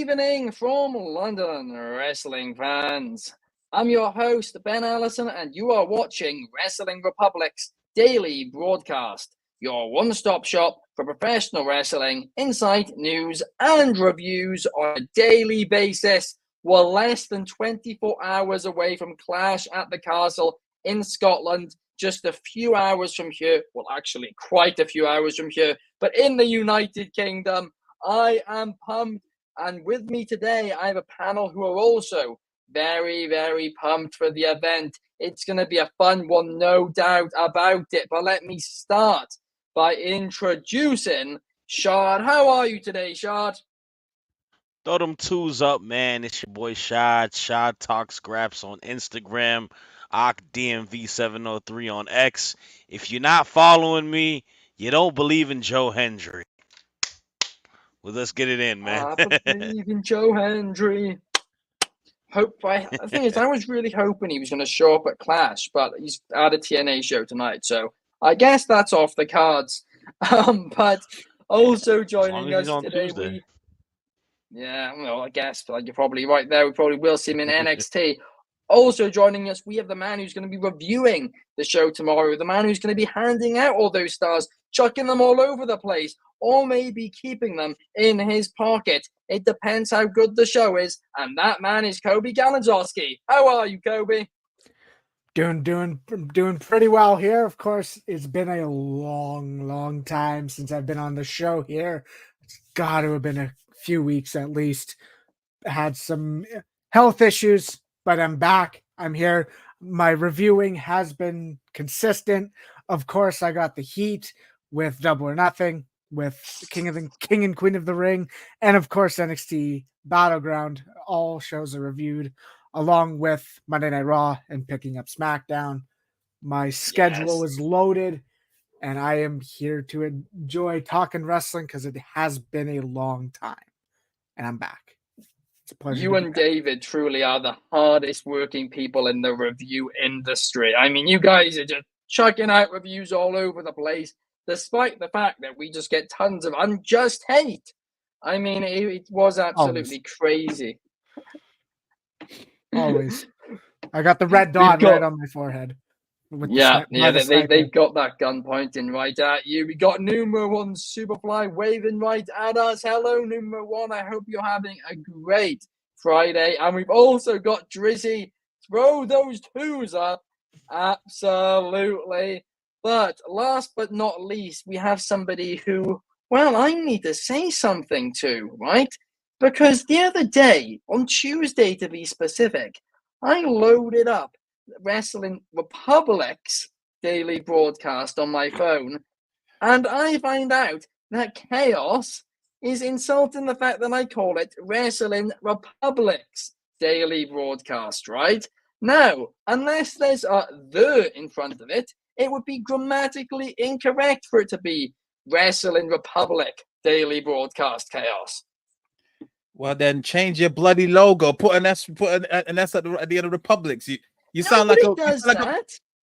evening from London, wrestling fans. I'm your host, Ben Allison, and you are watching Wrestling Republic's daily broadcast, your one-stop shop for professional wrestling, insight, news, and reviews on a daily basis. We're less than 24 hours away from Clash at the Castle in Scotland, just a few hours from here. Well, actually, quite a few hours from here, but in the United Kingdom. I am pumped, and with me today, I have a panel who are also very, very pumped for the event. It's going to be a fun one, no doubt about it. But let me start by introducing Shad. How are you today, Shad? Throw them twos up, man. It's your boy Shad. Shad Talks Scraps on Instagram. OckDMV703 on X. If you're not following me, you don't believe in Joe Hendry. Well, let's get it in, man. I believe in Joe Hendry. The thing is, I was really hoping he was going to show up at Clash, but he's at a TNA show tonight, so I guess that's off the cards. But also joining us today, I guess like you're probably right there. We probably will see him in NXT. Also joining us, we have the man who's going to be reviewing the show tomorrow, the man who's going to be handing out all those stars, chucking them all over the place, or maybe keeping them in his pocket. It depends how good the show is, and that man is Coby Galenzoski. How are you, Coby? Doing pretty well here. Of course, it's been a long time since I've been on the show here. It's got to have been a few weeks at least. Had some health issues, but I'm back. I'm here. My reviewing has been consistent. Of course, I got the heat with Double or Nothing, with King and Queen of the Ring, and of course NXT Battleground. All shows are reviewed, along with Monday Night Raw and picking up SmackDown. My schedule is loaded, and I am here to enjoy talking wrestling because it has been a long time, and I'm back. It's a pleasure. You and David truly are the hardest working people in the review industry. I mean, you guys are just chucking out reviews all over the place, despite the fact that we just get tons of unjust hate. I mean, it was absolutely crazy. Always. I got the red dot right on my forehead. They've got that gun pointing right at you. We got numero one Superfly waving right at us. Hello, numero one. I hope you're having a great Friday. And we've also got Drizzy. Throw those twos up. Absolutely. But last but not least, we have somebody who, well, I need to say something to, right? Because the other day, on Tuesday to be specific, I loaded up Wrestling Republic's daily broadcast on my phone, and I find out that Chaos is insulting the fact that I call it Wrestling Republic's daily broadcast, right? Now, unless there's a "the" in front of it, it would be grammatically incorrect for it to be Wrestling Republic daily broadcast Chaos. Well, then change your bloody logo. Put an S at the end of Republics. You sound like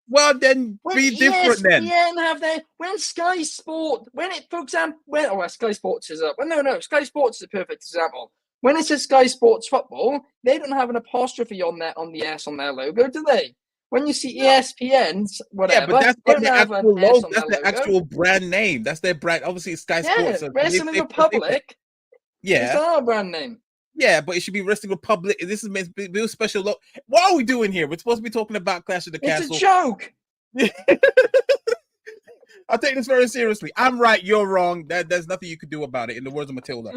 well, then be different then. Have their when Sky Sport, when it, for example, Sky Sports is up. Well, no, Sky Sports is a perfect example. When it says Sky Sports Football, they don't have an apostrophe on the S on their logo, do they? When you see ESPN's, whatever, yeah, but that's not the actual logo. That's the actual brand name. That's their brand. Obviously, it's Sky Sports. Wrestling Republic. Yeah, it's our brand name. Yeah, but it should be Wrestling Republic. This is meant to be a special look. What are we doing here? We're supposed to be talking about Clash of the Castle. It's a joke. I take this very seriously. I'm right, you're wrong. There's nothing you could do about it, in the words of Matilda.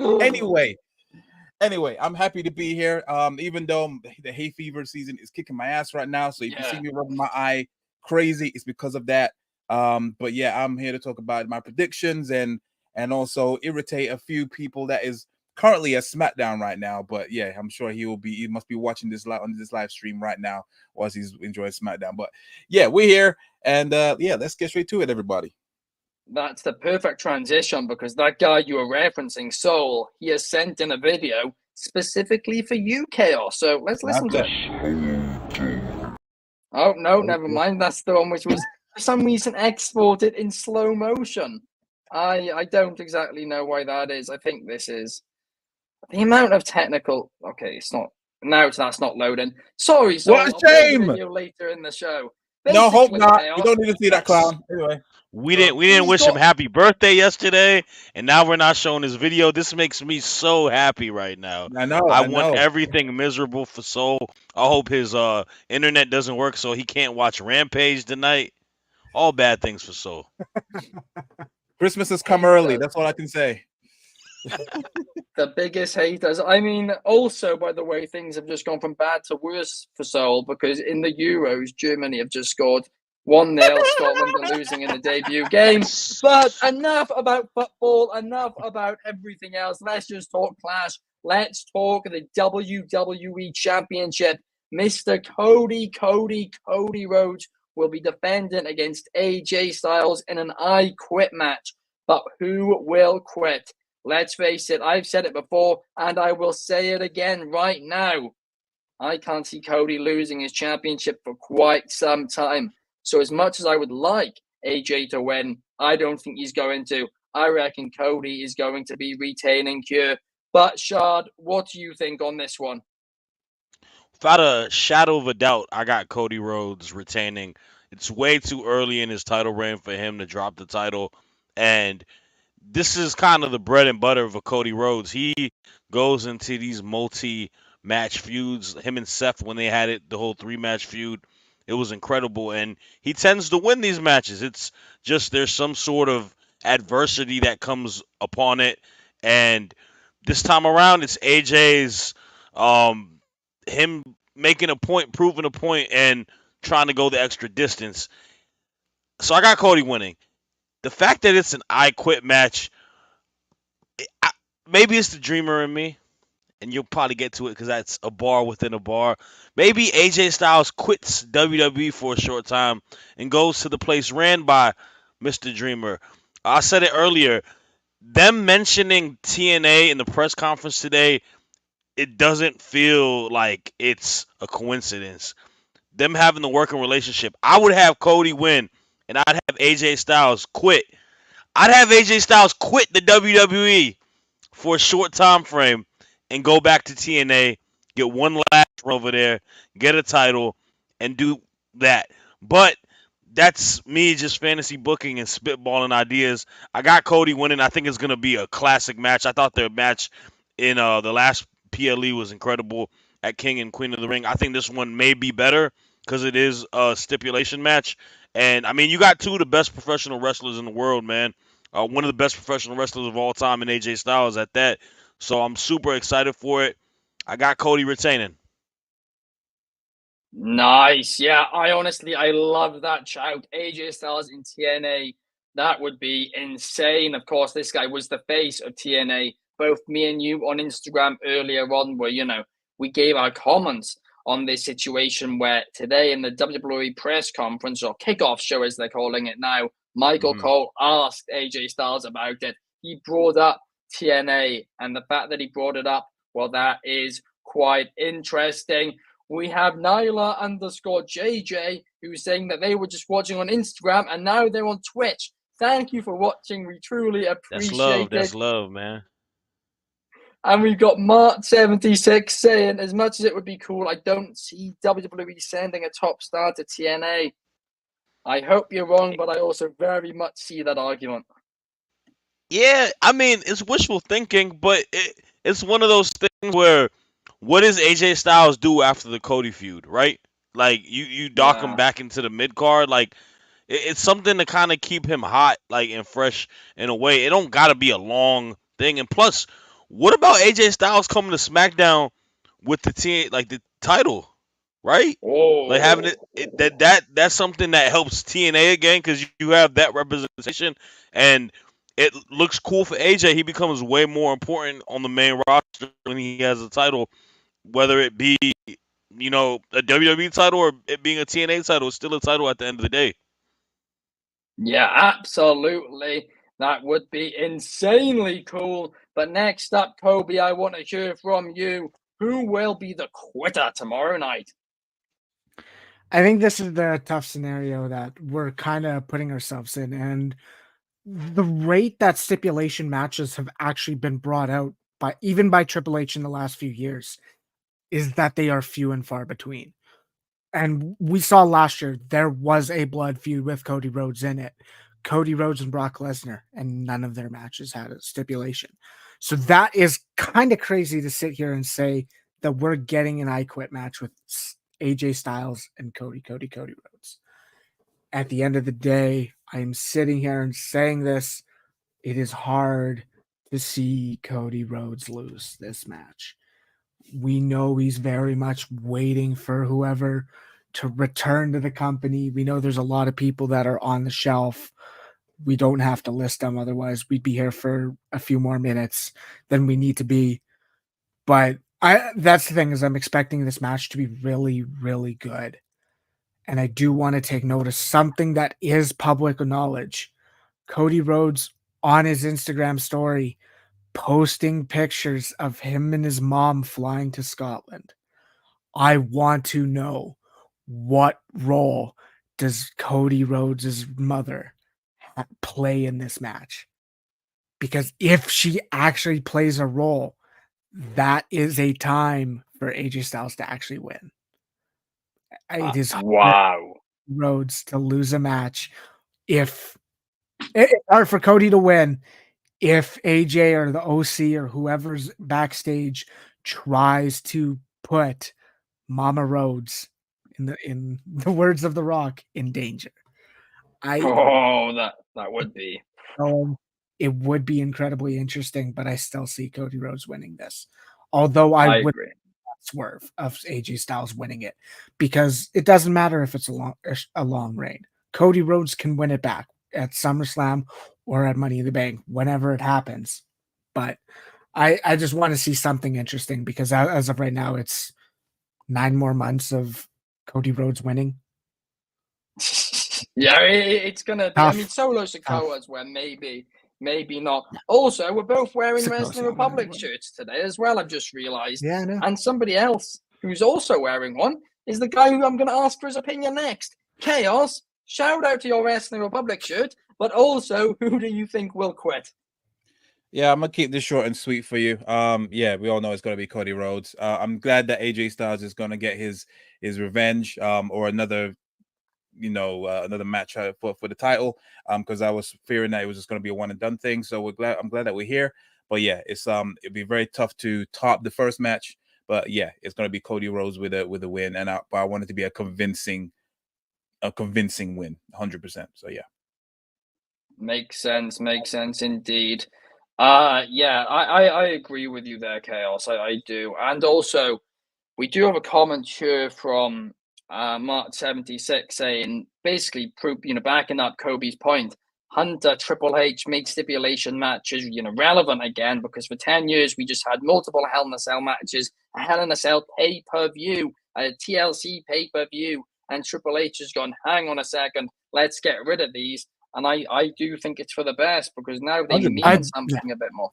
Anyway, I'm happy to be here. Even though the hay fever season is kicking my ass right now, so if you see me rubbing my eye crazy, it's because of that. But yeah, I'm here to talk about my predictions and also irritate a few people that is currently at SmackDown right now, but yeah, I'm sure he must be watching this on this live stream right now whilst he's enjoying SmackDown. But yeah, we're here, and let's get straight to it, everybody. That's the perfect transition, because that guy you were referencing, Soul, he has sent in a video specifically for you, Chaos. So let's listen to it. Oh no, never mind. That's the one which was for some reason exported in slow motion. I don't exactly know why that is. I think this is. the amount of technical. Okay, it's not. Now that's not loading. Sorry, What a I'll play the shame! video later in the show. No, hope Basically, not. chaos. You don't need to see that clown. Anyway, We didn't wish him happy birthday yesterday, and now we're not showing his video. This makes me so happy right now. I know. I I want know. everything miserable for Soul. I hope his internet doesn't work so he can't watch Rampage tonight. All bad things for Soul. Christmas has come early. That's all I can say. The biggest haters. I mean, also, by the way, things have just gone from bad to worse for Seoul because in the Euros, Germany have just scored 1-0. Scotland are losing in the debut game. But enough about football, enough about everything else. Let's just talk Clash. Let's talk the WWE Championship. Mr. Cody Rhodes will be defending against AJ Styles in an I Quit match. But who will quit? Let's face it, I've said it before, and I will say it again right now. I can't see Cody losing his championship for quite some time. So as much as I would like AJ to win, I don't think he's going to. I reckon Cody is going to be retaining Cure. But Shad, what do you think on this one? Without a shadow of a doubt, I got Cody Rhodes retaining. It's way too early in his title reign for him to drop the title, and this is kind of the bread and butter of a Cody Rhodes. He goes into these multi-match feuds. Him and Seth, when they had it, the whole 3-match feud, it was incredible. And he tends to win these matches. It's just there's some sort of adversity that comes upon it. And this time around, it's AJ's him making a point, proving a point, and trying to go the extra distance. So I got Cody winning. The fact that it's an I Quit match, maybe it's the dreamer in me, and you'll probably get to it because that's a bar within a bar. Maybe AJ Styles quits WWE for a short time and goes to the place ran by Mr. Dreamer. I said it earlier. Them mentioning TNA in the press conference today, it doesn't feel like it's a coincidence. Them having the working relationship. I would have Cody win, and I'd have AJ Styles quit. I'd have AJ Styles quit the WWE for a short time frame and go back to TNA, get one last run over there, get a title, and do that. But that's me just fantasy booking and spitballing ideas. I got Cody winning. I think it's going to be a classic match. I thought their match in the last PLE was incredible at King and Queen of the Ring. I think this one may be better because it is a stipulation match. And, I mean, you got two of the best professional wrestlers in the world, man. One of the best professional wrestlers of all time in AJ Styles at that. So I'm super excited for it. I got Cody retaining. Nice. Yeah, I love that shout. AJ Styles in TNA. That would be insane. Of course, this guy was the face of TNA. Both me and you on Instagram earlier on where, we gave our comments on this situation where today in the WWE press conference or kickoff show, as they're calling it now, Michael Cole asked AJ Styles about it. He brought up TNA, and the fact that he brought it up, well, that is quite interesting. We have Nyla_JJ who's saying that they were just watching on Instagram and now they're on Twitch. Thank you for watching. We truly appreciate it. That's love, man. And we've got Mart76 saying, as much as it would be cool, I don't see WWE sending a top star to TNA. I hope you're wrong, but I also very much see that argument. Yeah, I mean, it's wishful thinking, but it's one of those things where what does AJ Styles do after the Cody feud, right? Like, you dock him back into the mid-card. Like, it's something to kind of keep him hot, like, and fresh in a way. It don't got to be a long thing. And plus, what about AJ Styles coming to SmackDown with the title, right? Oh, like having that's something that helps TNA again because you have that representation, and it looks cool for AJ. He becomes way more important on the main roster when he has a title, whether it be a WWE title or it being a TNA title. It's still a title at the end of the day. Yeah, absolutely. That would be insanely cool. But next up, Coby, I want to hear from you. Who will be the quitter tomorrow night? I think this is the tough scenario that we're kind of putting ourselves in. And the rate that stipulation matches have actually been brought out even by Triple H in the last few years, is that they are few and far between. And we saw last year there was a blood feud with Cody Rhodes in it. Cody Rhodes and Brock Lesnar, and none of their matches had a stipulation. So that is kind of crazy to sit here and say that we're getting an I Quit match with AJ Styles and Cody Rhodes. At the end of the day, I'm sitting here and saying this. It is hard to see Cody Rhodes lose this match. We know he's very much waiting for whoever to return to the company. We know there's a lot of people that are on the shelf. We don't have to list them, otherwise we'd be here for a few more minutes than we need to be. But that's the thing, is I'm expecting this match to be really, really good. And I do want to take note of something that is public knowledge. Cody Rhodes on his Instagram story posting pictures of him and his mom flying to Scotland. I want to know, what role does Cody Rhodes' mother play in this match? Because if she actually plays a role, that is a time for AJ Styles to actually win. It is wow. Rhodes to lose a match. If it's hard for Cody to win, if AJ or the OC or whoever's backstage tries to put Mama Rhodes, in the words of The Rock, in danger. That would be. It would be incredibly interesting, but I still see Cody Rhodes winning this. Although I would agree. Swerve of AJ Styles winning it, because it doesn't matter if it's a long reign. Cody Rhodes can win it back at SummerSlam or at Money in the Bank, whenever it happens. But I just want to see something interesting, because as of right now, it's 9 more months of Cody Rhodes winning. Yeah, it's gonna be. I mean, Solo Sikoa's where maybe not. Also, we're both wearing Wrestling Republic shirts today as well, I've just realized. Yeah, I know. And somebody else who's also wearing one is the guy who I'm going to ask for his opinion next. Chaos, shout out to your Wrestling Republic shirt, but also, who do you think will quit? Yeah, I'm gonna keep this short and sweet for you. Yeah, we all know it's gonna be Cody Rhodes. I'm glad that AJ Styles is gonna get his revenge, or another, another match for the title. Because I was fearing that it was just gonna be a one and done thing. So I'm glad that we're here. But yeah, it'd be very tough to top the first match. But yeah, it's gonna be Cody Rhodes with a win, and I want it to be a convincing win, 100%. So yeah. Makes sense indeed. Yeah, I agree with you there, Chaos. I do. And also, we do have a comment here from Mark76 saying, basically, backing up Kobe's point. Hunter Triple H made stipulation matches, relevant again, because for 10 years we just had multiple Hell in a Cell matches, a Hell in a Cell pay-per-view, a TLC pay-per-view, and Triple H has gone, hang on a second, let's get rid of these. And I do think it's for the best, because now they mean something a bit more.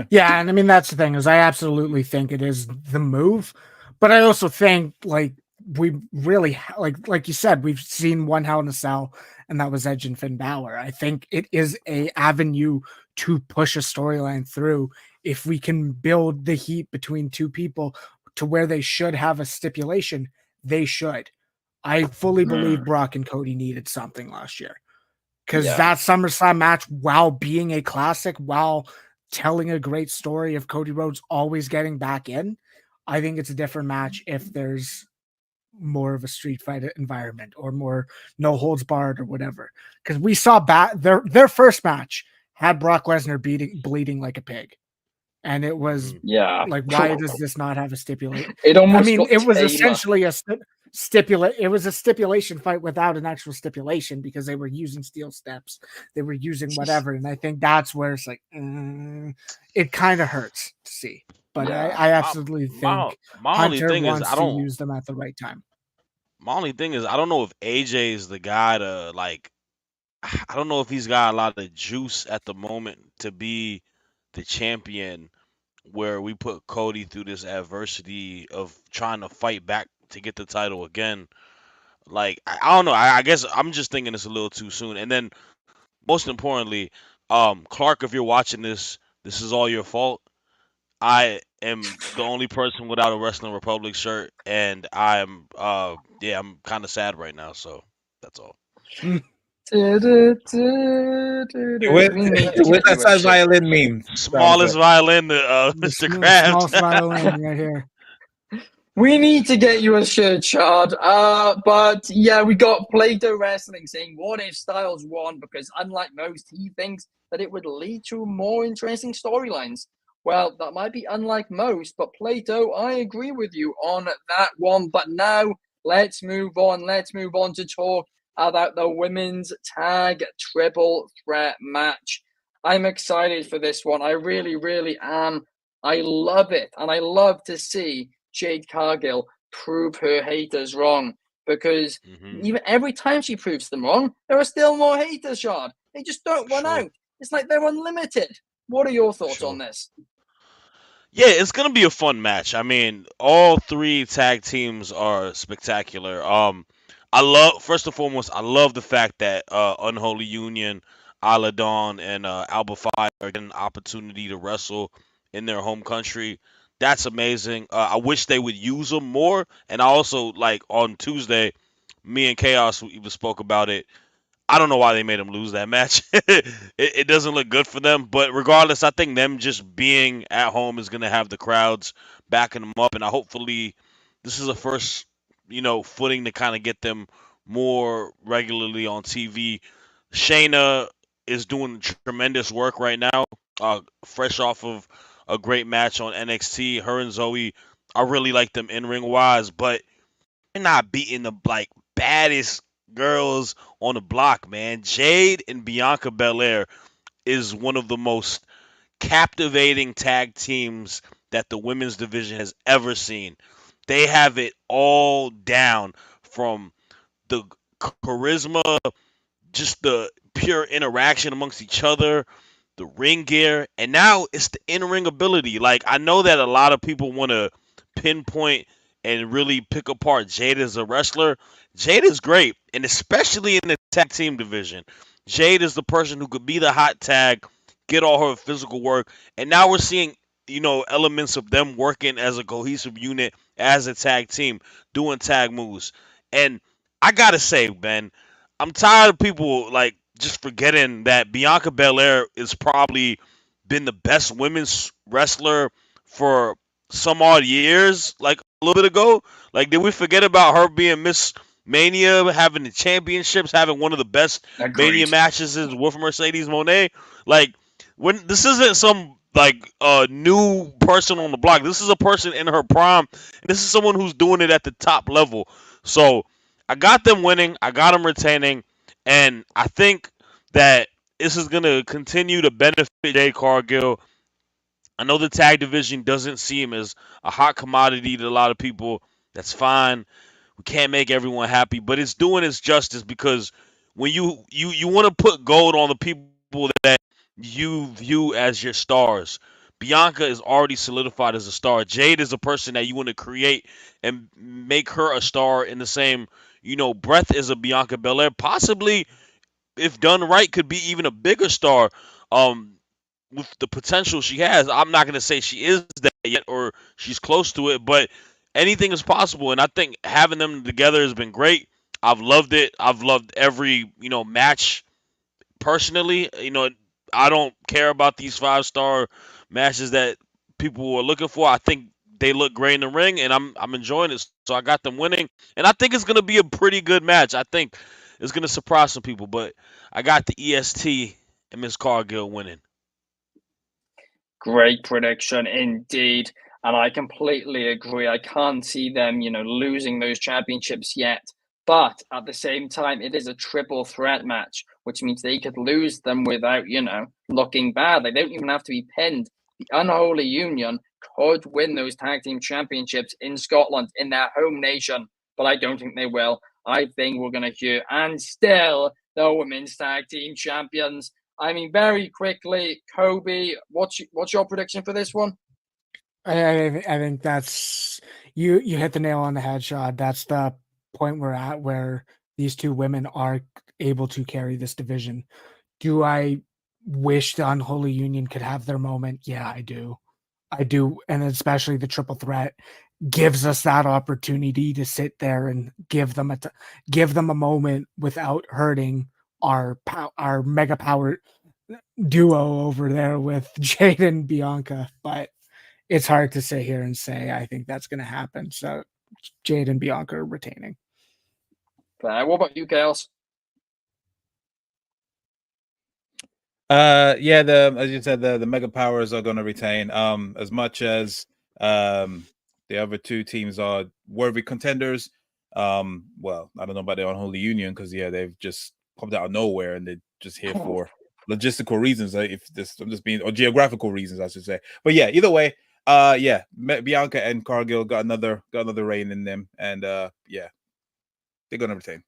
Yeah, and I mean, that's the thing, is I absolutely think it is the move, but I also think, like, we really, like you said, we've seen one Hell in a Cell, and that was Edge and Finn Balor. I think it is a avenue to push a storyline through. If we can build the heat between two people to where they should have a stipulation, they should. I fully believe Brock and Cody needed something last year, because that SummerSlam match, while being a classic, while telling a great story of Cody Rhodes always getting back in, I think it's a different match if there's more of a street fight environment, or more no holds barred or whatever. Because we saw their first match had Brock Lesnar bleeding like a pig, and it was like, why does this not have a stipulation? It was essentially a it was a stipulation fight without an actual stipulation, because they were using steel steps, they were using whatever, and I think that's where it's like, it kind of hurts to see. But I absolutely think Hunter wants to use them at the right time. My only thing is, I don't know if AJ is the guy to, like, I don't know if he's got a lot of juice at the moment to be the champion, where we put Cody through this adversity of trying to fight back to get the title again. Like, I don't know. I guess I'm just thinking it's a little too soon. And then, most importantly, Clark, if you're watching this, this is all your fault. I am the only person without a Wrestling Republic shirt, and I'm kind of sad right now. So that's all. Where's, We need to where's get that you a sad shirt. violin meme? Smallest violin, The Mr. Krabs. smallest violin right here. We need to get you a shirt, Shad. But yeah, we got Plato Wrestling saying, what if Styles won? Because unlike most, he thinks that it would lead to more interesting storylines. Well, that might be unlike most, but Plato, I agree with you on that one. But now let's move on. Let's move on to talk about the women's tag triple threat match. I'm excited for this one. I really, really am. I love it. And I love to see Jade Cargill prove her haters wrong, because even every time she proves them wrong, there are still more haters, Shard. They just don't run Sure. out. It's like they're unlimited. What are your thoughts Sure. on this? Yeah, it's gonna be a fun match. I mean, all three tag teams are spectacular. First and foremost, I love the fact that Unholy Union, Isla Dawn, and Alba Fire are getting an opportunity to wrestle in their home country. That's amazing. I wish they would use them more. And I also like on Tuesday, me and Chaos even spoke about it. I don't know why they made them lose that match. It doesn't look good for them. But regardless, I think them just being at home is going to have the crowds backing them up. And hopefully this is a first, footing to kind of get them more regularly on TV. Shayna is doing tremendous work right now, fresh off of a great match on NXT. Her and Zoe, I really like them in ring wise, but they're not beating the baddest girls on the block, man. Jade and Bianca Belair is one of the most captivating tag teams that the women's division has ever seen. They have it all down, from the charisma, just the pure interaction amongst each other, the ring gear, and now it's the in-ring ability. Like, I know that a lot of people want to pinpoint and really pick apart Jade as a wrestler. Jade is great, and especially in the tag team division. Jade is the person who could be the hot tag, get all her physical work, and now we're seeing, elements of them working as a cohesive unit, as a tag team, doing tag moves. And I gotta say, Ben, I'm tired of people like just forgetting that Bianca Belair is probably been the best women's wrestler for some odd years, like a little bit ago. Like, did we forget about her being Miss Mania, having the championships, having one of the best Mania matches with Mercedes Moné? Like, when this isn't some like new person on the block. This is a person in her prime. And this is someone who's doing it at the top level. So I got them winning. I got them retaining. And I think that this is going to continue to benefit Jade Cargill. I know the tag division doesn't see him as a hot commodity to a lot of people. That's fine. We can't make everyone happy, but it's doing its justice, because when you want to put gold on the people that you view as your stars. Bianca is already solidified as a star. Jade is a person that you want to create and make her a star in the same, breath as a Bianca Belair. Possibly, if done right, could be even a bigger star. Um, with the potential she has. I'm not going to say she is that yet or she's close to it, but anything is possible. And I think having them together has been great. I've loved it. I've loved every, match personally. I don't care about these 5-star matches that people are looking for. I think they look great in the ring, and I'm enjoying it. So I got them winning, and I think it's going to be a pretty good match. I think it's going to surprise some people, but I got the EST and Miss Cargill winning. Great prediction indeed. And I completely agree. I can't see them, losing those championships yet. But at the same time, it is a triple threat match, which means they could lose them without, looking bad. They don't even have to be pinned. The Unholy Union could win those tag team championships in Scotland, in their home nation, but I don't think they will. I think we're going to hear, and still, the women's tag team champions. I mean, very quickly, Coby, what's your prediction for this one? I think that's you hit the nail on the head, Shad. That's the point we're at, where these two women are able to carry this division. Do I wish the Unholy Union could have their moment? Yeah, I do. I do, and especially the triple threat gives us that opportunity to sit there and give them a moment without hurting our mega power duo over there with Jade and Bianca. But it's hard to sit here and say I think that's going to happen. So Jade and Bianca are retaining. What about you, Chaos? Yeah, as you said, the mega powers are going to retain. As much as the other two teams are worthy contenders. Well, I don't know about the Unholy Union because they've just popped out of nowhere and they're just here for logistical reasons. I'm just being, or geographical reasons, I should say. But yeah, either way, Bianca and Cargill got another reign in them, and they're gonna retain.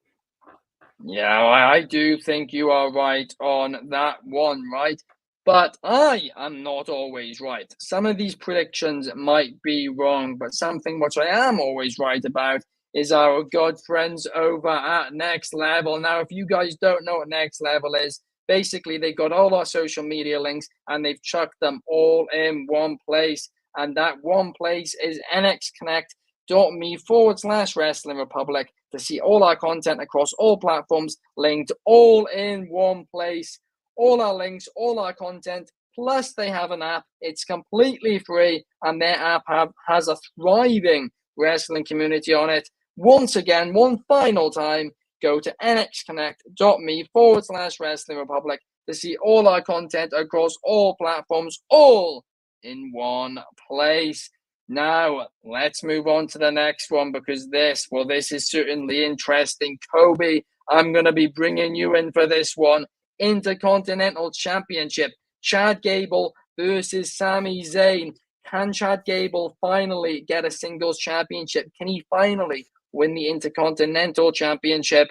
Yeah, I do think you are right on that one, right? But I am not always right. Some of these predictions might be wrong, but something which I am always right about is our good friends over at Next Level. Now, if you guys don't know what Next Level is, basically they got all our social media links and they've chucked them all in one place. And that one place is nxconnect.me/Wrestling Republic to see all our content across all platforms, linked all in one place. All our links, all our content, plus they have an app. It's completely free, and their app has a thriving wrestling community on it. Once again, one final time, go to nxconnect.me/Wrestling Republic to see all our content across all platforms, all in one place. Now, let's move on to the next one because this is certainly interesting. Coby, I'm going to be bringing you in for this one. Intercontinental Championship. Chad Gable versus Sami Zayn. Can Chad Gable finally get a singles championship? Can he finally win the Intercontinental Championship?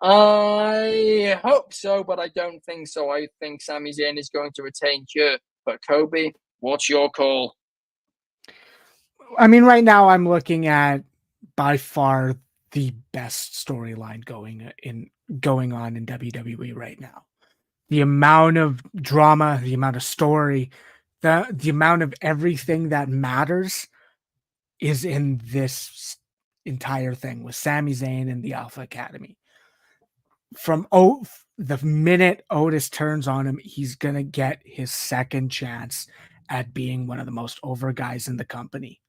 I hope so, but I don't think so. I think Sami Zayn is going to retain here. But Coby, what's your call? I mean, right now I'm looking at by far the best storyline going on in WWE right now. The amount of drama, the amount of story, the amount of everything that matters is in this entire thing with Sami Zayn and the Alpha Academy. From the minute Otis turns on him, he's going to get his second chance at being one of the most over guys in the company.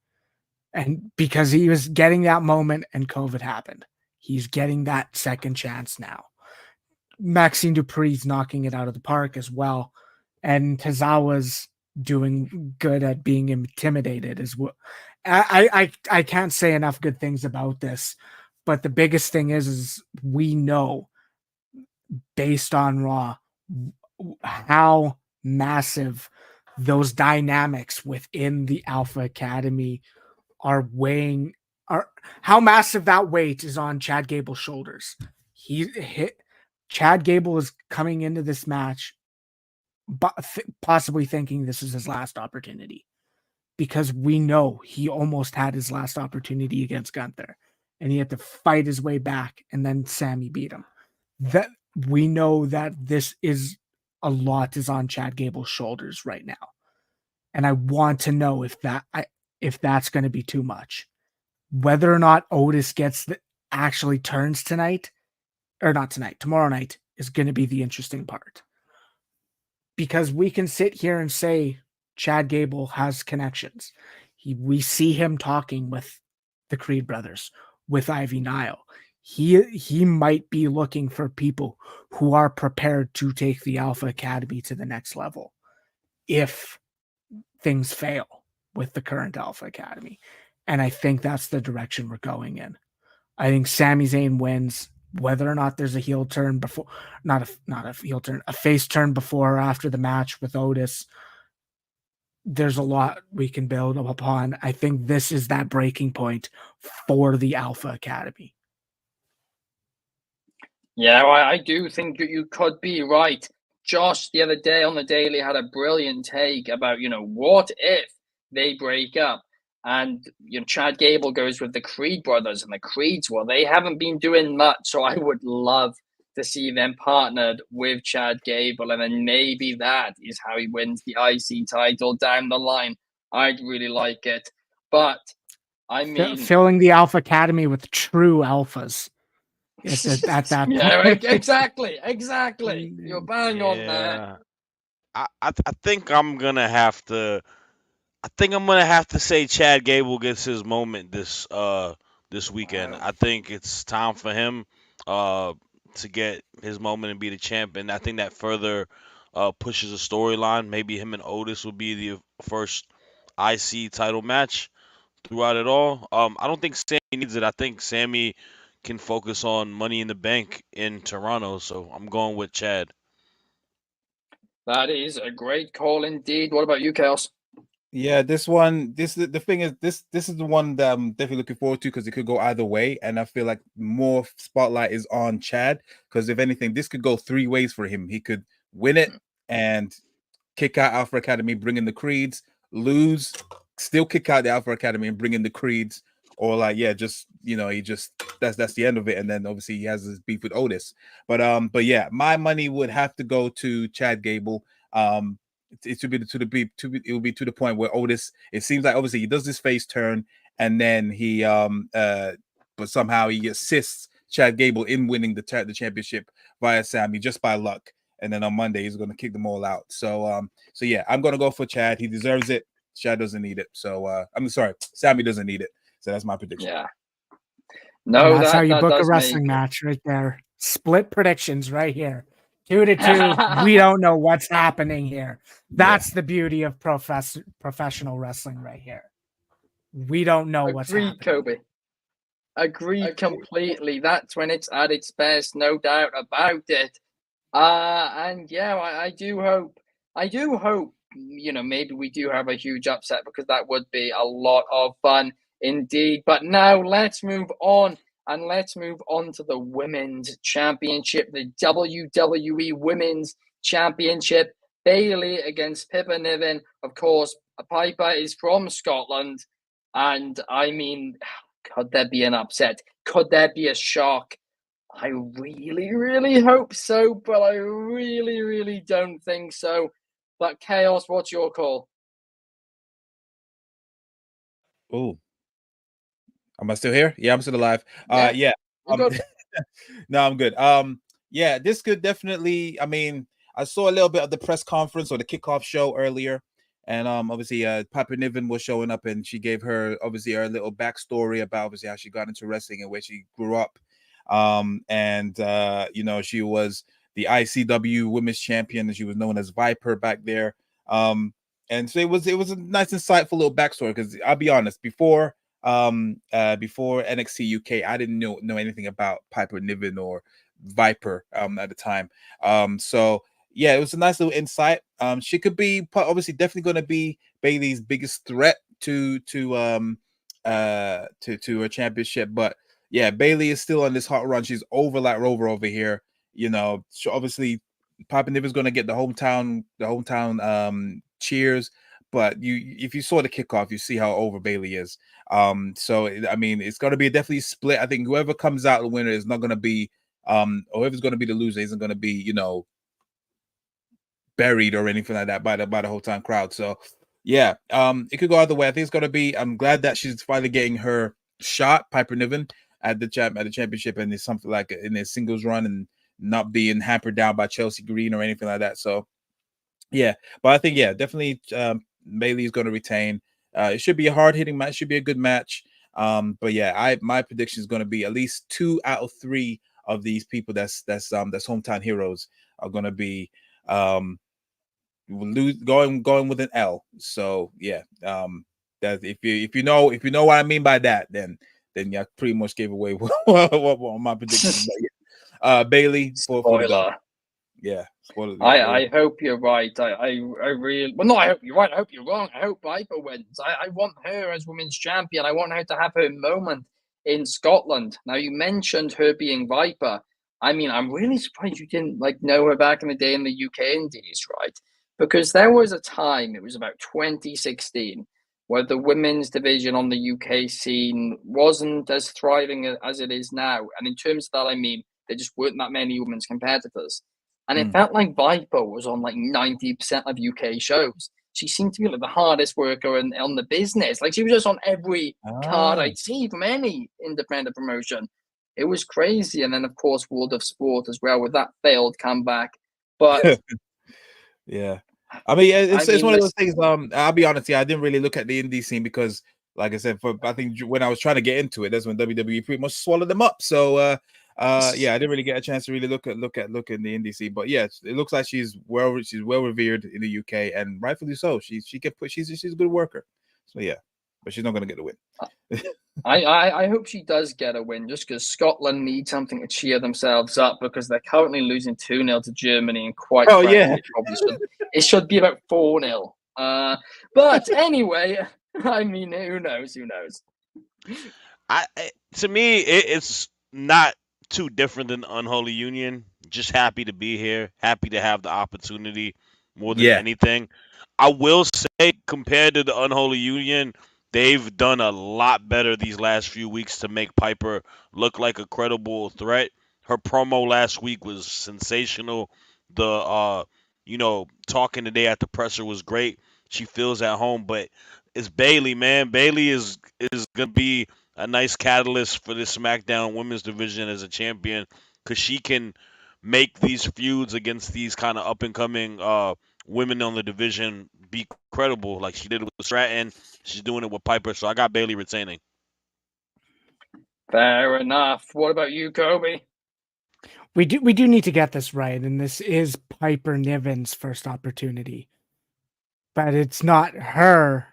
And because he was getting that moment and COVID happened, he's getting that second chance now. Maxine Dupree's knocking it out of the park as well. And Tozawa's doing good at being intimidated as well. I can't say enough good things about this, but the biggest thing is we know based on Raw how massive those dynamics within the Alpha Academy are how massive that weight is on Chad Gable's shoulders. Chad Gable is coming into this match possibly thinking this is his last opportunity because we know he almost had his last opportunity against Gunther and he had to fight his way back and then Sammy beat him. That we know that this is a lot is on Chad Gable's shoulders right now. And I want to know if that's going to be too much. Whether or not Otis actually turns tonight, or not tonight, tomorrow night is going to be the interesting part. Because we can sit here and say Chad Gable has connections. We see him talking with the Creed brothers, with Ivy Nile. He might be looking for people who are prepared to take the Alpha Academy to the next level if things fail with the current Alpha Academy. And I think that's the direction we're going in. I think Sami Zayn wins, whether or not there's a heel turn before, not a heel turn, a face turn before or after the match with Otis. There's a lot we can build upon. I think this is that breaking point for the Alpha Academy. Yeah, I do think that you could be right. Josh, the other day on the Daily, had a brilliant take about, what if they break up? And, Chad Gable goes with the Creed brothers, and the Creeds, well, they haven't been doing much. So I would love to see them partnered with Chad Gable. And then maybe that is how he wins the IC title down the line. I'd really like it. But I mean, filling the Alpha Academy with true alphas at that yeah, point. exactly. You're bang on there. Yeah. I think I'm gonna have to. I think I'm gonna have to say Chad Gable gets his moment this weekend. I think it's time for him to get his moment and be the champ, and I think that further pushes a storyline. Maybe him and Otis will be the first IC title match throughout it all. I don't think Sammy needs it. I think Sammy can focus on Money in the Bank in Toronto, so I'm going with Chad. That is a great call indeed. What about you, Chaos? Yeah, this one, the thing is, this is the one that I'm definitely looking forward to because it could go either way, and I feel like more spotlight is on Chad because if anything, this could go three ways for him. He could win it and kick out Alpha Academy, bring in the Creeds, lose, still kick out the Alpha Academy and bring in the Creeds, or like just he just that's the end of it, and then obviously he has his beef with Otis. But yeah, my money would have to go to Chad Gable. It should be it will be to the point where Otis. It seems like obviously he does this face turn, and then he but somehow he assists Chad Gable in winning the championship via Sammy just by luck. And then on Monday he's going to kick them all out. So yeah, I'm going to go for Chad. He deserves it. Chad doesn't need it. So I'm sorry, Sammy doesn't need it. So that's my prediction. Yeah. No, that's how you book a does wrestling match right there. Split predictions right here. 2-2. We don't know what's happening here. That's the beauty of professional wrestling right here. We don't know what's happening. Kobe. Agreed completely. That's when it's at its best, no doubt about it. And yeah, I do hope, maybe we do have a huge upset because that would be a lot of fun indeed. But now let's move on. And let's move on to the Women's Championship, the WWE Women's Championship. Bayley against Pippa Niven. Of course, Piper is from Scotland. And I mean, could there be an upset? Could there be a shock? I really, really hope so, but I really, really don't think so. But Chaos, what's your call? Oh. Am I still here? Yeah, I'm still alive. Yeah. Good. No, I'm good. Yeah, this could definitely. I mean, I saw a little bit of the press conference or the kickoff show earlier, and obviously, Piper Niven was showing up, and she gave her obviously her little backstory about obviously how she got into wrestling and where she grew up. And she was the ICW Women's Champion, and she was known as Viper back there. And so it was a nice, insightful little backstory because I'll be honest, before NXT UK, I didn't know anything about Piper Niven or Viper at the time. So yeah, it was a nice little insight. She could be obviously definitely going to be Bayley's biggest threat to a championship, but yeah, Bayley is still on this hot run. She's over like Rover over here. So obviously Piper Niven's going to get the hometown cheers. But if you saw the kickoff, you see how over Bayley is. So I mean, it's going to be definitely split. I think whoever comes out the winner is not going to be, or whoever's going to be the loser isn't going to be, buried or anything like that by the whole time crowd. So yeah, it could go either way. I think it's going to be. I'm glad that she's finally getting her shot, Piper Niven, at the championship, and it's something like in a singles run and not being hampered down by Chelsea Green or anything like that. So yeah, but I think definitely. Bayley is going to retain. It should be a hard-hitting match. Should be a good match. But yeah, my prediction is going to be at least 2 out of 3 of these people that's hometown heroes are going to be going with an L. So yeah, that if you know what I mean by that, then I pretty much gave away what my prediction is. Bayley Spoiler. Yeah. I hope you're right. I really I hope you're right. I hope you're wrong. I hope Viper wins. I want her as women's champion. I want her to have her moment in Scotland. Now you mentioned her being Viper. I mean, I'm really surprised you didn't know her back in the day in the UK Indies, right? Because there was a time, it was about 2016, where the women's division on the UK scene wasn't as thriving as it is now. And in terms of that, I mean, there just weren't that many women's competitors. And it felt like Viper was on 90% of UK shows. she seemed to be like the hardest worker on the business. Like she was just on every card I'd see from any independent promotion. It was crazy. And then of course World of Sport as well with that failed comeback. But yeah, I mean, it's one of those things. I'll be honest, I didn't really look at the indie scene because, like I said, I think when I was trying to get into it, that's when WWE pretty much swallowed them up. So, I didn't really get a chance to really look in the indie scene. But yeah, it looks like she's well revered in the UK, and rightfully so. She's a good worker. So yeah, but she's not going to get the win. I hope she does get a win, just because Scotland need something to cheer themselves up, because they're currently losing 2-0 to Germany, and quite frankly, it should be about 4-0. But anyway, I mean, who knows? To me, it's not too different than Unholy Union. Just happy to be here, happy to have the opportunity more than anything. I will say, compared to the Unholy Union, they've done a lot better these last few weeks to make Piper look like a credible threat. Her promo last week was sensational. The talking today at the presser was great. She feels at home, but it's Bayley, man. Bayley is gonna be a nice catalyst for this SmackDown Women's Division as a champion, because she can make these feuds against these kind of up and coming women on the division be credible, like she did with Stratton. She's doing it with Piper, so I got Bayley retaining. Fair enough. What about you, Coby? We do need to get this right, and this is Piper Niven's first opportunity, but it's not her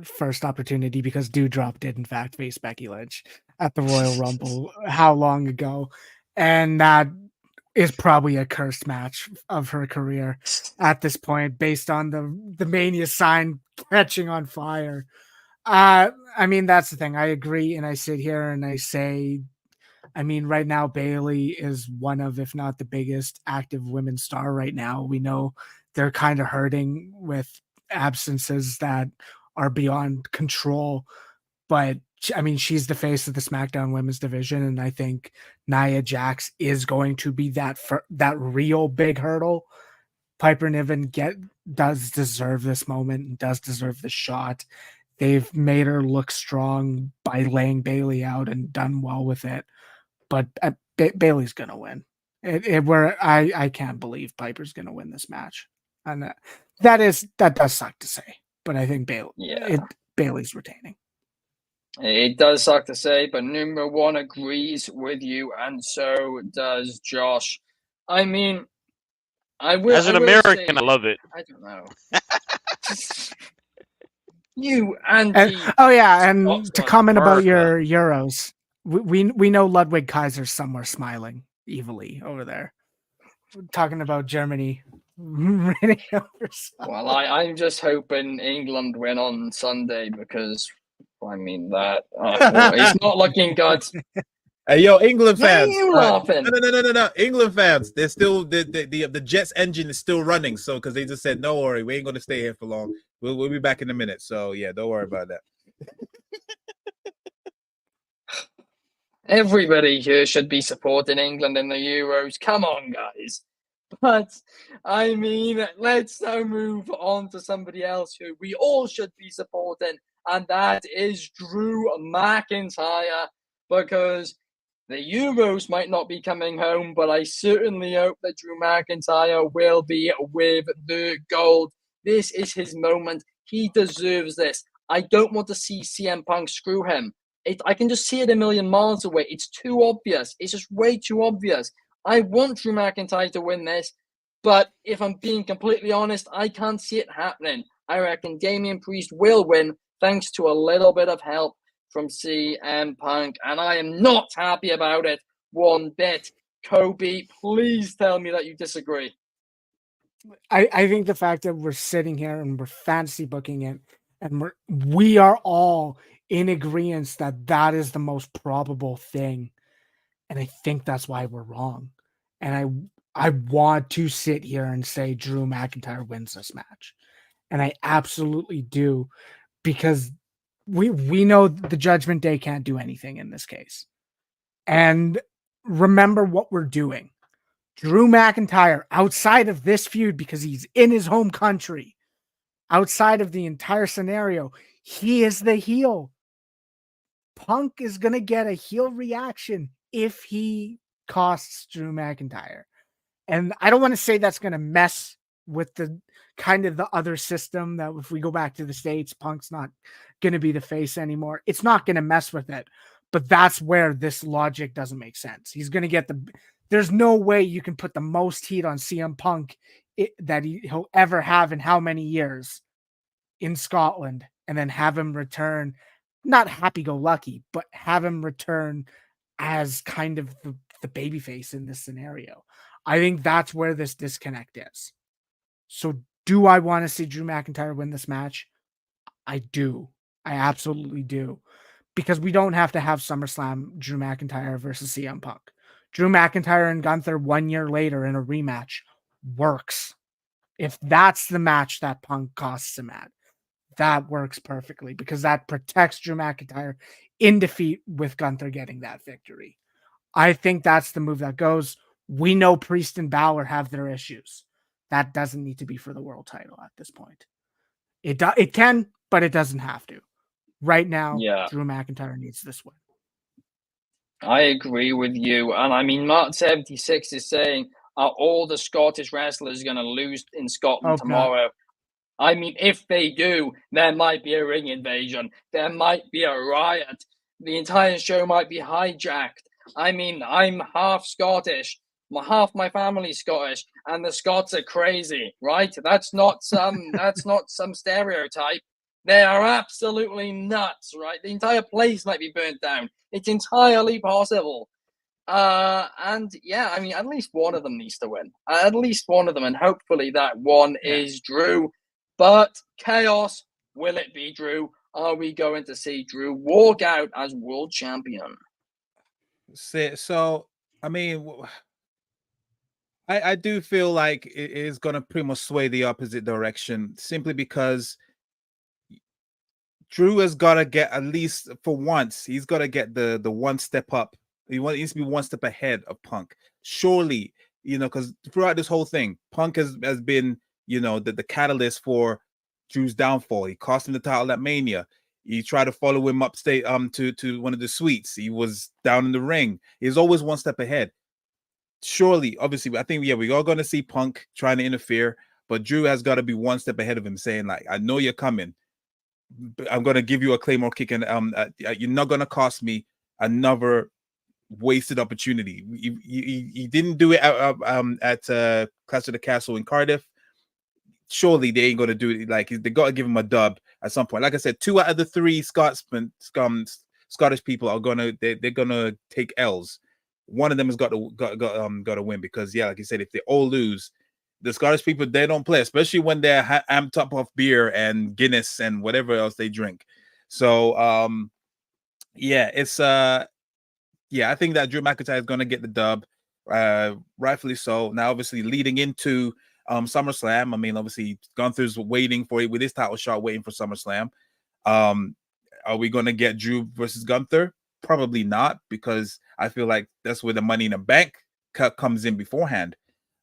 first opportunity, because Doudrop did in fact face Becky Lynch at the Royal Rumble how long ago, and that is probably a cursed match of her career at this point, based on the Mania sign catching on fire. I mean, that's the thing. I agree, and I sit here and I say, I mean, right now Bayley is one of, if not the biggest active women's star right now. We know they're kind of hurting with absences that are beyond control, but I mean, she's the face of the SmackDown Women's Division, and I think Nia Jax is going to be that real big hurdle. Piper Niven does deserve this moment and does deserve the shot. They've made her look strong by laying Bayley out and done well with it, but Bayley's gonna win. I can't believe Piper's gonna win this match, and that does suck to say, but I think Bayley's retaining. It does suck to say, but number one agrees with you, and so does Josh. I mean, as an American, I love it. I don't know. You anti. And to comment about your Euros, we know Ludwig Kaiser's somewhere smiling evilly over there, talking about Germany. Well, I'm just hoping England win on Sunday, because I mean that it's not looking good. Hey, yo, England fans! Why are you laughing? No, England fans. They're still the Jets engine is still running. So because they just said, "No worry, we ain't gonna stay here for long. We'll be back in a minute." So yeah, don't worry about that. Everybody here should be supporting England in the Euros. Come on, guys. But I mean, let's now move on to somebody else who we all should be supporting, and that is Drew McIntyre, because the Euros might not be coming home, but I certainly hope that Drew McIntyre will be with the gold. This is his moment. He deserves this. I don't want to see CM Punk screw him. I can just see it a million miles away. It's too obvious. It's just way too obvious. I want Drew McIntyre to win this, but if I'm being completely honest, I can't see it happening. I reckon Damian Priest will win, thanks to a little bit of help from CM Punk, and I am not happy about it one bit. Coby, please tell me that you disagree. I think the fact that we're sitting here and we're fantasy booking it, and we are all in agreement that is the most probable thing, and I think that's why we're wrong. And I want to sit here and say Drew McIntyre wins this match, and I absolutely do, because we know the Judgment Day can't do anything in this case. And remember what we're doing. Drew McIntyre, outside of this feud, because he's in his home country, outside of the entire scenario, he is the heel. Punk is going to get a heel reaction if he costs Drew McIntyre. And I don't want to say that's going to mess with the kind of the other system that if we go back to the States, Punk's not going to be the face anymore. It's not going to mess with it. But that's where this logic doesn't make sense. He's going to get there's no way you can put the most heat on CM Punk that he'll ever have in how many years in Scotland and then have him return, not happy-go-lucky, but have him return as kind of the babyface in this scenario. I think that's where this disconnect is. So do I want to see Drew McIntyre win this match? I do. I absolutely do. Because we don't have to have SummerSlam Drew McIntyre versus CM Punk. Drew McIntyre and Gunther 1 year later in a rematch works. If that's the match that Punk costs him at, that works perfectly because that protects Drew McIntyre in defeat with Gunther getting that victory. I think that's the move that goes. We know Priest and Balor have their issues. That doesn't need to be for the world title at this point. It can, but it doesn't have to. Right now, Drew McIntyre needs this win. I agree with you. And I mean, Mark76 is saying, are all the Scottish wrestlers going to lose in Scotland tomorrow? I mean, if they do, there might be a ring invasion. There might be a riot. The entire show might be hijacked. I mean, I'm half Scottish. Half my family's Scottish, and the Scots are crazy, right? That's not some stereotype. They are absolutely nuts, right? The entire place might be burnt down. It's entirely possible. And yeah, I mean, at least one of them needs to win. At least one of them, and hopefully that one is Drew. But chaos, will it be Drew? Are we going to see Drew walk out as world champion? So, I mean, I do feel like it is going to pretty much sway the opposite direction simply because Drew has got to get, at least for once, he's got to get the one step up. He needs to be one step ahead of Punk. Surely, because throughout this whole thing, Punk has been, the catalyst for Drew's downfall. He cost him the title at Mania. He tried to follow him upstate to one of the suites. He was down in the ring. He's always one step ahead. Surely, obviously, I think, we're all going to see Punk trying to interfere, but Drew has got to be one step ahead of him, saying, like, I know you're coming. I'm going to give you a Claymore kick, and you're not going to cost me another wasted opportunity. He didn't do it at Clash of the Castle in Cardiff. Surely they ain't going to do it. Like, they got to give him a dub at some point. Like I said, 2 out of the 3 Scottish people are they're gonna take L's. One of them has got to win because, like you said, if they all lose, the Scottish people, they don't play, especially when they're amped up off beer and Guinness and whatever else they drink. So it's I think that Drew McIntyre is going to get the dub, rightfully so. Now, obviously, leading into SummerSlam, I mean, obviously, Gunther's waiting for it with his title shot, waiting for SummerSlam. Are we going to get Drew versus Gunther? Probably not, because I feel like that's where the Money in the Bank cut comes in beforehand.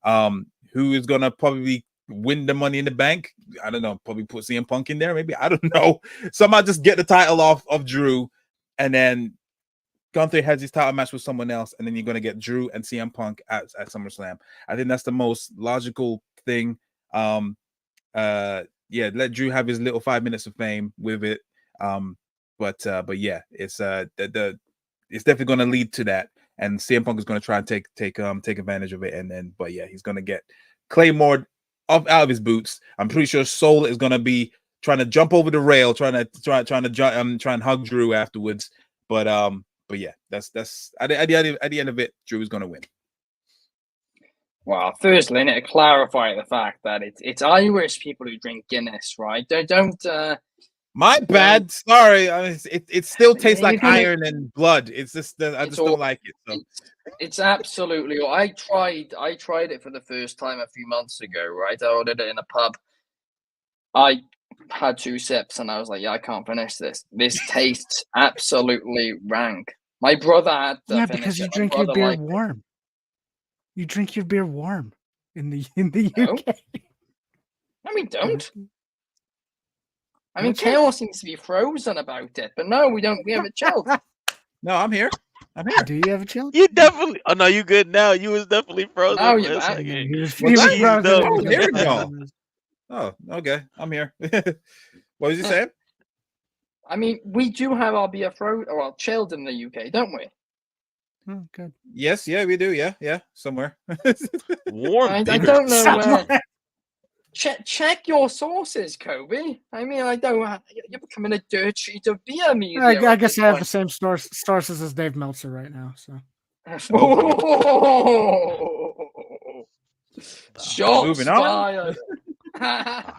Who is going to probably win the Money in the Bank? I don't know. Probably put CM Punk in there, maybe. I don't know. Somehow just get the title off of Drew, and then Gunther has his title match with someone else, and then you're going to get Drew and CM Punk at SummerSlam. I think that's the most logical thing. Let Drew have his little 5 minutes of fame with it. But yeah, it's it's definitely going to lead to that, and CM Punk is going to try and take advantage of it, and then he's going to get Claymore out of his boots. I'm pretty sure Soul is going to be trying to jump over the rail, trying and hug Drew afterwards. But yeah, that's at the end of it, Drew is going to win. Well, firstly, I need to clarify the fact that it's Irish people who drink Guinness, right? Don't. My bad. Sorry. It still tastes like iron and blood. It's just I just don't like it. So. It's absolutely. I tried it for the first time a few months ago. Right, I ordered it in a pub. I had 2 sips and I was like, I can't finish this. This tastes absolutely rank. My brother had to finish because you it. drink your beer warm. You drink your beer warm in the UK. No, we don't. I mean, Okay. Chaos seems to be frozen about it, but no, we don't. We have it chilled. No, I'm here. I'm here. Do you have a chill? You definitely. Oh no, you good now. You was definitely frozen Now for you're a back. second. He was Was I? frozen though. and I was jumped hearing back y'all. in. Oh, okay. I'm here. What was you saying? I mean, we do have our beer chilled in the UK, don't we? Oh, good. Yes, yeah, we do. Yeah, somewhere. Warm I beer. don't know where. Somewhere. Check your sources, Coby. I mean, you're becoming a dirt sheet of beer media. I at guess this I have the point. same sources as Dave Meltzer right now. So Shots Moving on. fired.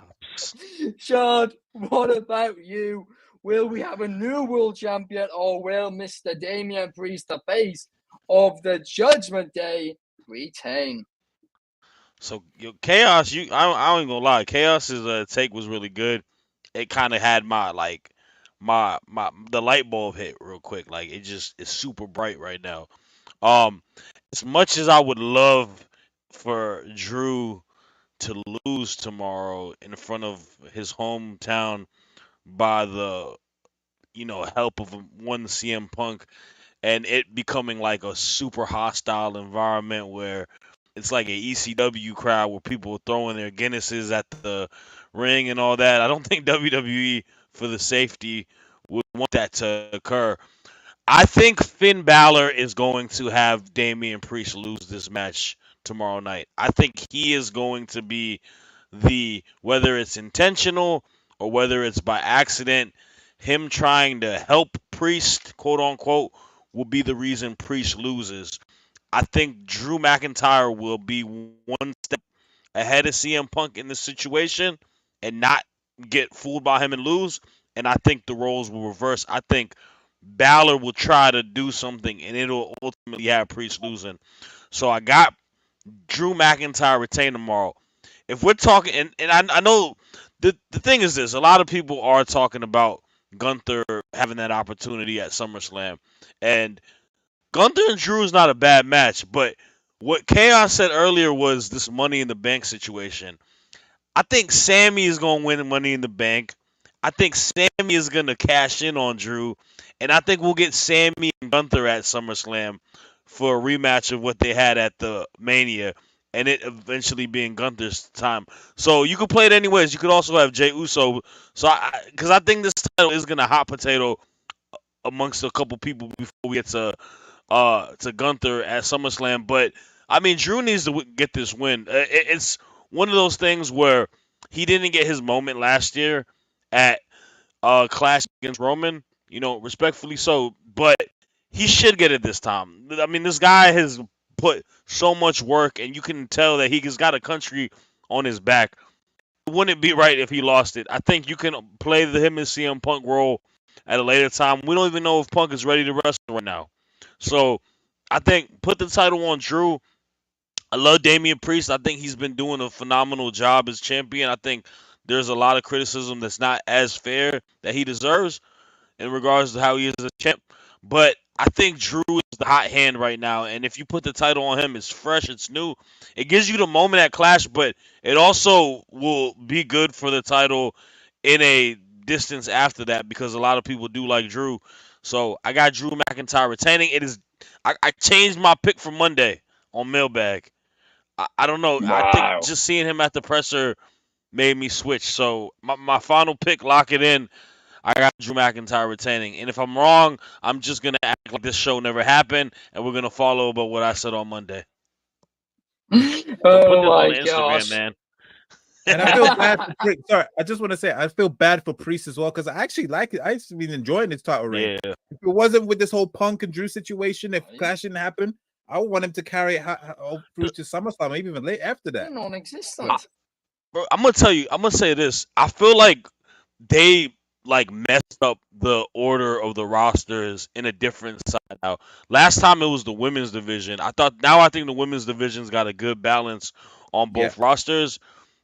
Shad, what about you? Will we have a new world champion, or will Mr. Damian Priest, the face of the Judgment Day, retain? So Chaos, I ain't gonna lie. Chaos's take was really good. It kind of had my the light bulb hit real quick. Like it just is super bright right now. Um, as much as I would love for Drew to lose tomorrow in front of his hometown by the help of one CM Punk and it becoming like a super hostile environment where it's like a ECW crowd where people are throwing their Guinnesses at the ring and all that. I don't think WWE for the safety would want that to occur. I think Finn Balor is going to have Damian Priest lose this match tomorrow night. I think he is going to be whether it's intentional or whether it's by accident, him trying to help Priest, quote unquote, will be the reason Priest loses. I think Drew McIntyre will be one step ahead of CM Punk in this situation and not get fooled by him and lose. And I think the roles will reverse. I think Balor will try to do something and it'll ultimately have Priest losing. So I got Drew McIntyre retain tomorrow. If we're talking, and I know the thing is this, a lot of people are talking about Gunther having that opportunity at SummerSlam. And Gunther and Drew is not a bad match, but what Chaos said earlier was this Money in the Bank situation. I think Sammy is going to win Money in the Bank. I think Sammy is going to cash in on Drew. And I think we'll get Sammy and Gunther at SummerSlam for a rematch of what they had at the Mania. And it eventually being Gunther's time. So you could play it anyways. You could also have Jey Uso. So because I think this title is going to hot potato amongst a couple people before we get to Gunther at SummerSlam. But I mean, Drew needs to get this win. It's one of those things where he didn't get his moment last year at Clash against Roman. Respectfully so, but he should get it this time. I mean, this guy has put so much work, and you can tell that he's got a country on his back. Wouldn't it be right if he lost it? I think you can play him and CM Punk role at a later time. We don't even know if Punk is ready to wrestle right now. So I think put the title on Drew. I love Damian Priest. I think he's been doing a phenomenal job as champion. I think there's a lot of criticism that's not as fair that he deserves in regards to how he is a champ. But I think Drew is the hot hand right now. And if you put the title on him, it's fresh, it's new. It gives you the moment at Clash, but it also will be good for the title in a distance after that because a lot of people do like Drew. So I got Drew McIntyre retaining. I changed my pick for Monday on Mailbag. I don't know. I think Wow. just seeing him at the presser made me switch. So my final pick, lock it in. I got Drew McIntyre retaining. And if I'm wrong, I'm just going to act like this show never happened, and we're going to follow about what I said on Monday. So put Oh this on my the Instagram, gosh. man. And I feel bad for Priest. Sorry, I just want to say I feel bad for Priest as well because I actually like it. I've been enjoying his title reign. Yeah. If it wasn't with this whole Punk and Drew situation, if Right. Clash didn't happen, I would want him to carry it all through to SummerSlam, maybe even late after that. Non-existent. Bro, I'm going to say this. I feel like they messed up the order of the rosters in a different side now. Last time it was the women's division. I think the women's division's got a good balance on both rosters.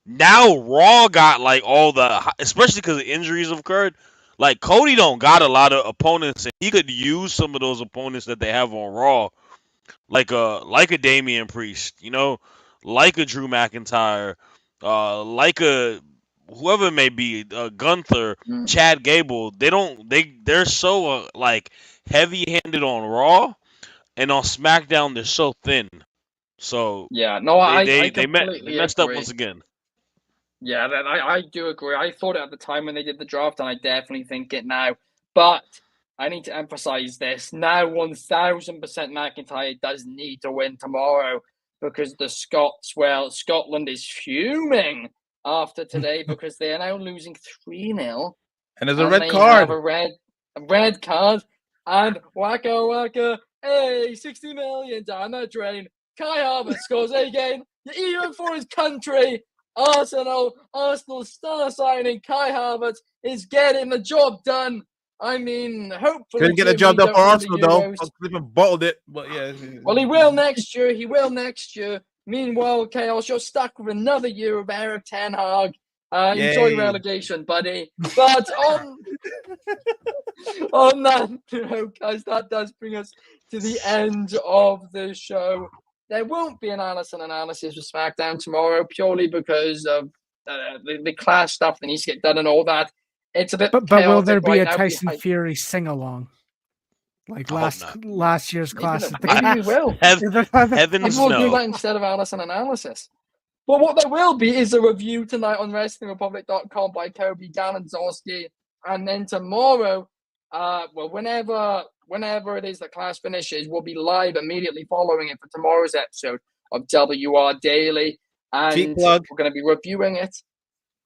Now Raw got all especially because injuries have occurred. Like Cody don't got a lot of opponents, and he could use some of those opponents that they have on Raw, like a Damian Priest, like a Drew McIntyre, like a whoever it may be, Gunther, Mm. Chad Gable, they're so like heavy-handed on Raw, and on SmackDown they're so thin. So Yeah, no, I they completely messed up agree. once again. Yeah, I do agree. I thought it at the time when they did the draft, and I definitely think it now. But I need to emphasize this. Now, 1000% McIntyre does need to win tomorrow because the Scots, well, Scotland is fuming after today because they are now losing 3-0. And there's a And red they card. have a red card. And waka waka, hey, 60 million down the drain. Kai Havertz scores again, even for his country. Arsenal star signing Kai Havertz is getting the job done. I mean, hopefully Couldn't get the job Germany done for don't win the Arsenal though. Euros. Flipping bottled it, but yeah. Well, he will next year. He will next year. Meanwhile, Chaos, you're stuck with another year of Eric Ten Hag. Enjoy Yay. relegation, buddy. But on that note, guys, that does bring us to the end of the show. There won't be an Allison analysis for SmackDown tomorrow purely because of the class stuff that needs to get done and all that. It's a bit But chaotic will there be right a now Tyson behind- Fury sing along? Like I hope not. last year's class at the Maybe we will. Heavens Maybe we'll do no. that instead of Allison analysis. But what there will be is a review tonight on WrestlingRepublic.com by Coby Galenzoski. And then tomorrow, whenever it is that class finishes, we'll be live immediately following it for tomorrow's episode of WR Daily. And we're going to be reviewing it.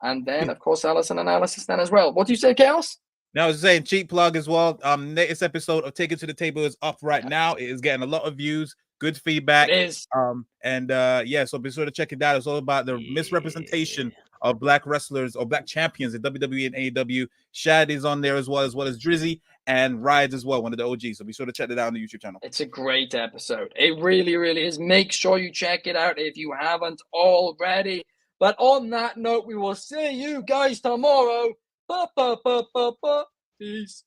And then, of course, Allison analysis then as well. What do you say, Chaos? Now, I was saying, cheap plug as well. Latest episode of Take It to the Table is up right now. It is getting a lot of views, good feedback. It is. So be sure to check it out. It's all about the misrepresentation of black wrestlers or black champions in WWE and AEW. Shad is on there as well as Drizzy and Rides as well, one of the OGs. So be sure to check it out on the YouTube channel. It's a great episode. It really, really is. Make sure you check it out if you haven't already. But on that note, we will see you guys tomorrow. Peace.